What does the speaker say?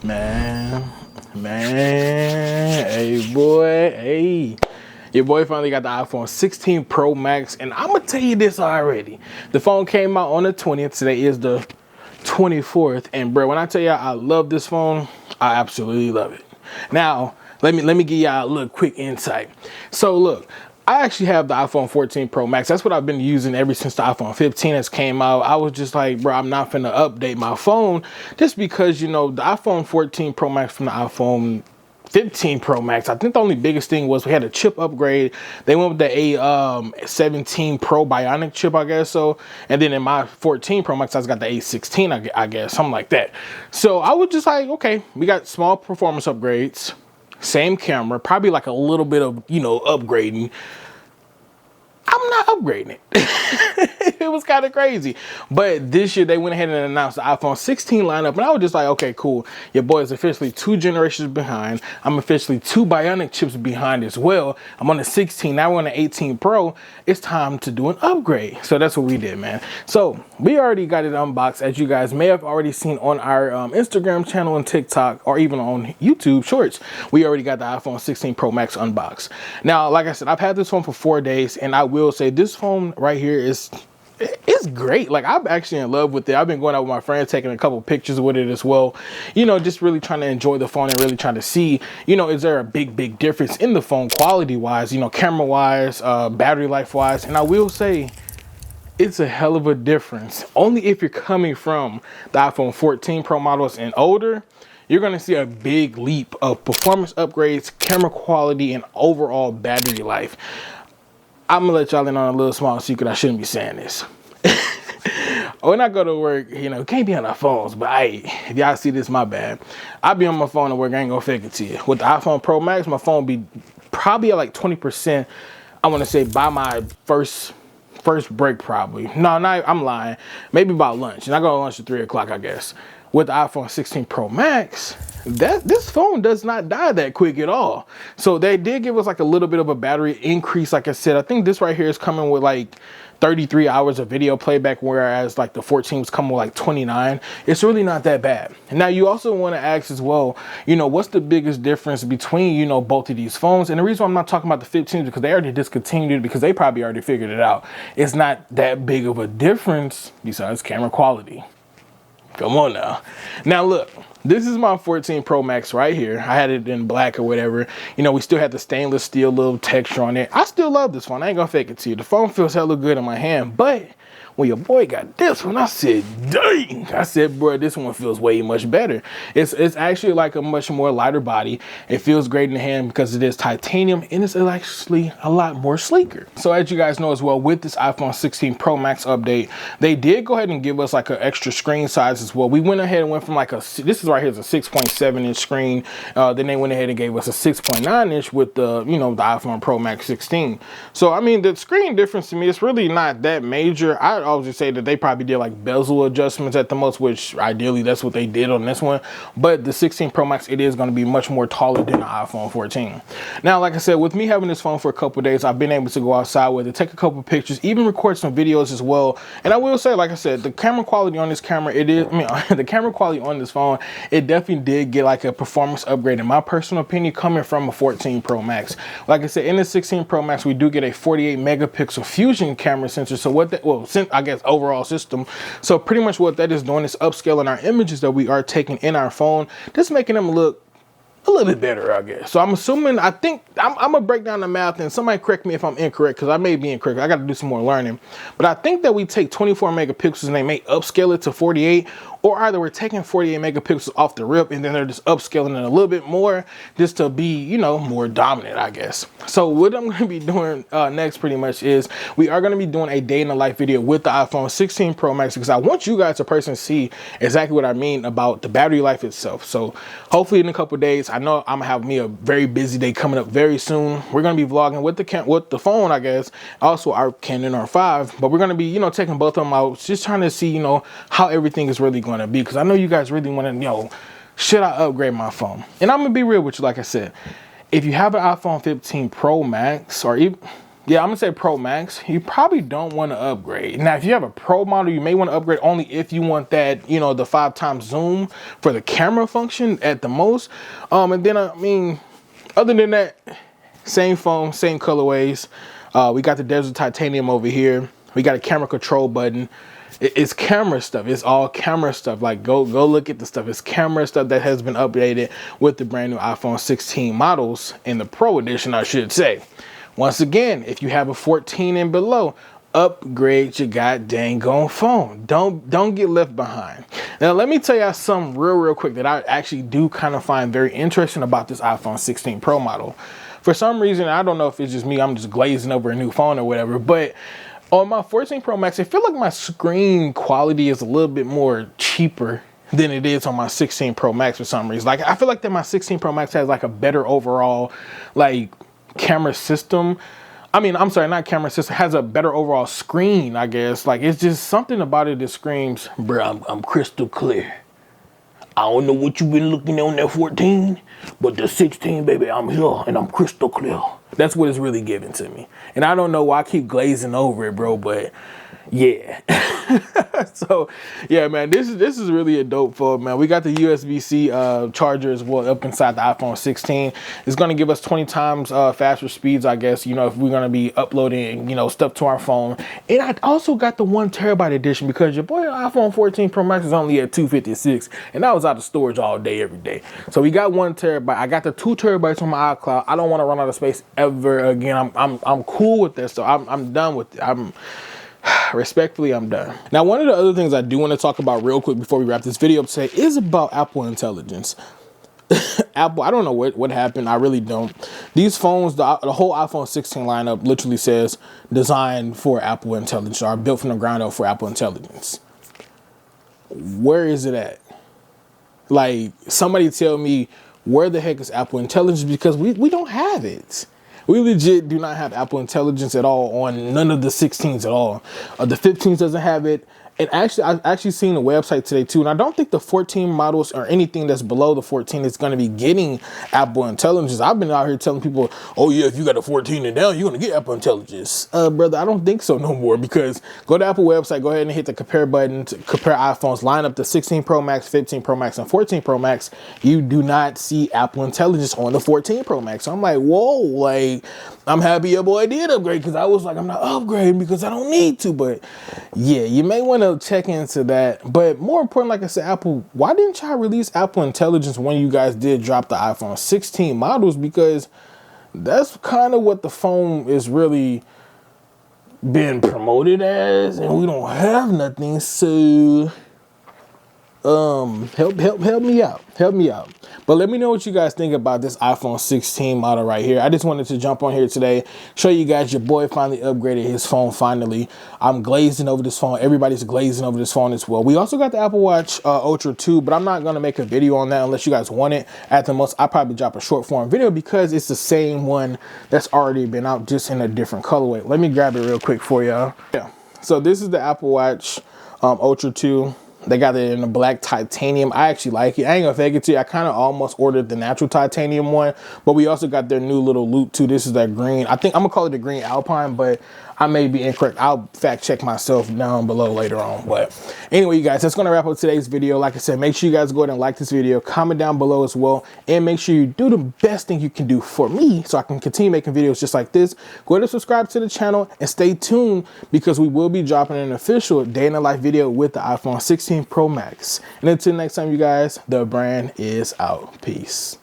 Man, hey boy, hey. Your boy finally got the iPhone 16 Pro Max, and I'm gonna tell you this already. The phone came out on the 20th. Today is the 24th, and bro, when I tell you I love this phone, I absolutely love it. Now, let me give y'all a little quick insight. So look, I actually have the iPhone 14 Pro Max. That's what I've been using ever since the iPhone 15 has came out. I was just like, bro, I'm not finna update my phone just because, you know, the iPhone 14 Pro Max from the iPhone 15 Pro Max, I think the only biggest thing was we had a chip upgrade. They went with the A17 Pro Bionic chip, I guess so. And then in my 14 Pro Max, I got the A16, I guess, something like that. So I was just like, okay, we got small performance upgrades, same camera, probably like a little bit of, you know, upgrading. I'm not upgrading it. It was kind of crazy. But this year they went ahead and announced the iPhone 16 lineup, and I was just like, okay, cool. Your boy is officially 2 generations behind. I'm officially 2 Bionic chips behind as well. I'm on the 16, now we're on the 18 Pro. It's time to do an upgrade. So that's what we did, man. So we already got it unboxed, as you guys may have already seen on our Instagram channel and TikTok, or even on YouTube Shorts. We already got the iPhone 16 Pro Max unboxed. Now, like I said, I've had this phone for 4 days, and I will say this phone right here it's great. Like, I'm actually in love with it. I've been going out with my friends, taking a couple pictures with it as well, you know, just really trying to enjoy the phone and really trying to see, you know, is there a big difference in the phone quality wise, you know, camera wise, battery life wise. And I will say it's a hell of a difference. Only if you're coming from the iPhone 14 Pro models and older, you're going to see a big leap of performance upgrades, camera quality, and overall battery life. I'm gonna let y'all in on a little small secret. I shouldn't be saying this. When I go to work, you know, can't be on our phones, but if y'all see this, my bad. I'll be on my phone at work, I ain't gonna fake it to you. With the iPhone Pro Max, my phone be probably at like 20%, I wanna say by my first break probably. No, I'm lying. Maybe about lunch, and I go to lunch at 3 o'clock, I guess. With the iPhone 16 Pro Max, this phone does not die that quick at all. So they did give us like a little bit of a battery increase. Like I said, I think this right here is coming with like 33 hours of video playback, whereas like the 14 was coming with like 29. It's really not that bad. Now you also want to ask as well, you know, what's the biggest difference between, you know, both of these phones? And the reason why I'm not talking about the 15 is because they already discontinued it, because they probably already figured it out. It's not that big of a difference besides camera quality. Come on now. Now look, this is my 14 Pro Max right here. I had it in black or whatever. You know, we still had the stainless steel little texture on it. I still love this phone. I ain't gonna fake it to you. The phone feels hella good in my hand, but when your boy got this one, I said, dang. I said, bro, this one feels way much better. It's actually like a much more lighter body. It feels great in the hand because it is titanium, and it's actually a lot more sleeker. So as you guys know as well, with this iPhone 16 Pro Max update, they did go ahead and give us like an extra screen size as well. We went ahead and went from like this is right here is a 6.7 inch screen. Then they went ahead and gave us a 6.9 inch with the, you know, the iPhone Pro Max 16. So I mean, the screen difference to me, it's really not that major. I would just say that they probably did like bezel adjustments at the most, which ideally that's what they did on this one. But the 16 Pro Max, it is going to be much more taller than the iPhone 14. Now, like I said, with me having this phone for a couple of days, I've been able to go outside with it, take a couple pictures, even record some videos as well. And I will say, like I said, the camera quality on this camera, the camera quality on this phone, it definitely did get like a performance upgrade in my personal opinion, coming from a 14 Pro Max. Like I said, in the 16 Pro Max, we do get a 48 megapixel fusion camera sensor. So what that, well, I guess overall system. So pretty much what that is doing is upscaling our images that we are taking in our phone, just making them look a little bit better, I guess. So I'm assuming, I think, I'm gonna break down the math, and somebody correct me if I'm incorrect, because I may be incorrect. I got to do some more learning. But I think that we take 24 megapixels and they may upscale it to 48, or either we're taking 48 megapixels off the rip and then they're just upscaling it a little bit more just to be, you know, more dominant, I guess. So what I'm going to be doing next pretty much is we are going to be doing a day in the life video with the iPhone 16 Pro Max, because I want you guys to personally see exactly what I mean about the battery life itself. So hopefully in a couple of days, I know I'm gonna have me a very busy day coming up very soon. We're gonna be vlogging with the phone, I guess, also our Canon R5, but we're gonna be, you know, taking both of them out, just trying to see, you know, how everything is really going to be, because I know you guys really want to know, should I upgrade my phone? And I'm gonna be real with you. Like I said, if you have an iPhone 15 Pro Max, or even Yeah, I'm gonna say Pro Max. You probably don't want to upgrade. Now, if you have a Pro model, you may want to upgrade only if you want that, you know, the 5x zoom for the camera function at the most. And then I mean, other than that, same phone, same colorways. We got the Desert Titanium over here. We got a camera control button. It's camera stuff. It's all camera stuff. Like go look at the stuff. It's camera stuff that has been updated with the brand new iPhone 16 models in the Pro edition, I should say. Once again, if you have a 14 and below, upgrade your goddamn phone. Don't get left behind. Now, let me tell y'all something real quick that I actually do kind of find very interesting about this iPhone 16 Pro model. For some reason, I don't know if it's just me, I'm just glazing over a new phone or whatever, but on my 14 Pro Max, I feel like my screen quality is a little bit more cheaper than it is on my 16 Pro Max for some reason. Like, I feel like that my 16 Pro Max has like a better overall, like, camera system. I mean, I'm sorry, not camera system, has a better overall screen, I guess. Like, it's just something about it that screams, bro, I'm crystal clear. I don't know what you've been looking on that 14, but the 16, baby, I'm here and I'm crystal clear. That's what it's really giving to me. And I don't know why I keep glazing over it, bro, but yeah. So yeah, man, this is really a dope phone, man. We got the USB-C charger as well up inside the iPhone 16. It's going to give us 20 times faster speeds, I guess, you know, if we're going to be uploading, you know, stuff to our phone. And I also got the 1 terabyte edition because your boy iPhone 14 Pro Max is only at 256, and I was out of storage all day every day. So we got 1 terabyte. I got the 2 terabytes on my iCloud. I don't want to run out of space ever again. I'm cool with this, so I'm done with it. Respectfully, I'm done. Now, one of the other things I do want to talk about real quick before we wrap this video up today is about Apple Intelligence. Apple, I don't know what happened. I really don't. These phones, the whole iPhone 16 lineup literally says designed for Apple Intelligence or built from the ground up for Apple Intelligence. Where is it at? Like, somebody tell me where the heck is Apple Intelligence, because we don't have it. We legit do not have Apple Intelligence at all on none of the 16s at all. The 15s doesn't have it. And actually, I've actually seen the website today too. And I don't think the 14 models or anything that's below the 14 is going to be getting Apple Intelligence. I've been out here telling people, oh yeah, if you got a 14 and down, you're going to get Apple Intelligence. Brother, I don't think so no more, because go to Apple website, go ahead and hit the compare button to compare iPhones, line up the 16 Pro Max, 15 Pro Max, and 14 Pro Max. You do not see Apple Intelligence on the 14 Pro Max. So I'm like, whoa, like, I'm happy your boy did upgrade, because I was like, I'm not upgrading because I don't need to. But yeah, you may want to check into that. But more important, like I said, Apple, why didn't y'all release Apple Intelligence when you guys did drop the iPhone 16 models? Because that's kind of what the phone is really been promoted as, and we don't have nothing. So help me out. But let me know what you guys think about this iPhone 16 model right here. I just wanted to jump on here today, show you guys your boy finally upgraded his phone. Finally, I'm glazing over this phone. Everybody's glazing over this phone as well. We also got the Apple Watch Ultra 2, but I'm not going to make a video on that unless you guys want it. At the most, I'll probably drop a short form video because it's the same one that's already been out, just in a different colorway. Let me grab it real quick for y'all. Yeah, so this is the Apple Watch Ultra 2. They got it in the black titanium. I actually like it. I ain't gonna fake it to you. I kind of almost ordered the natural titanium one, but we also got their new little loop too. This is that green. I think I'm gonna call it the green Alpine, but I may be incorrect. I'll fact check myself down below later on. But anyway, you guys, that's gonna wrap up today's video. Like I said, make sure you guys go ahead and like this video, comment down below as well, and make sure you do the best thing you can do for me so I can continue making videos just like this. Go ahead and subscribe to the channel and stay tuned, because we will be dropping an official day in the life video with the iPhone 16 Pro Max. And until next time, you guys, the brand is out. Peace.